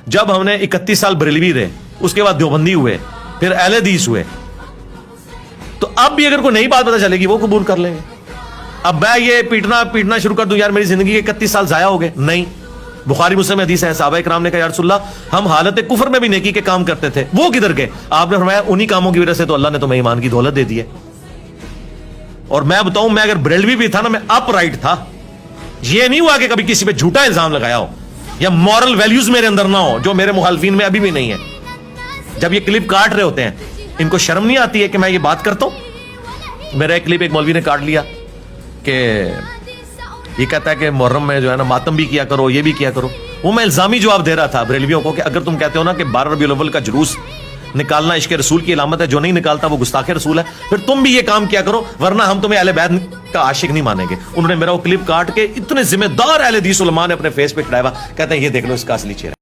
جب ہم نے 31 سال بریلوی رہے، اس کے بعد دیوبندی ہوئے، پھر اہل حدیث ہوئے، تو اب بھی اگر کوئی نئی بات پتہ چلے گی وہ قبول کر لیں گے. اب میں یہ پیٹنا شروع کر دوں یار میری زندگی کے 31 سال ضائع ہو گئے؟ نہیں. بخاری مسلم حدیث ہے، صحابہ کرام نے کہا یا رسول اللہ ہم حالت کفر میں بھی نیکی کے کام کرتے تھے، وہ کدھر گئے؟ آپ نے فرمایا انہی کاموں کی وجہ سے تو اللہ نے تمہیں ایمان کی دولت دے دی ہے. اور میں بتاؤں میں اگر بریلوی بھی تھا نا، میں اپ رائٹ تھا. یہ نہیں ہوا کہ کبھی کسی پہ جھوٹا الزام لگایا ہو یا مورل ویلیوز میرے اندر نہ ہو جو میرے مخالفین میں ابھی بھی نہیں ہے. جب یہ کلپ کاٹ رہے ہوتے ہیں ان کو شرم نہیں آتی ہے کہ میں یہ بات کرتا ہوں؟ میرا ایک کلپ ایک مولوی نے کاٹ لیا کہ یہ کہتا ہے کہ محرم میں جو ہے نا ماتم بھی کیا کرو، یہ بھی کیا کرو. وہ میں الزامی جواب دے رہا تھا بریلویوں کو کہ اگر تم کہتے ہو نا کہ 12 ربیع الاول کا جلوس نکالنا عشق رسول کی علامت ہے، جو نہیں نکالتا وہ گستاخ رسول ہے، پھر تم بھی یہ کام کیا کرو ورنہ ہم تمہیں اہل بیت کا عاشق نہیں مانیں گے. انہوں نے میرا وہ کلپ کاٹ کے اتنے ذمہ دار اہل حدیث علماء نے اپنے فیس پہ چڑھایا، کہتے ہیں یہ دیکھ لو اس کا اصلی چہرہ.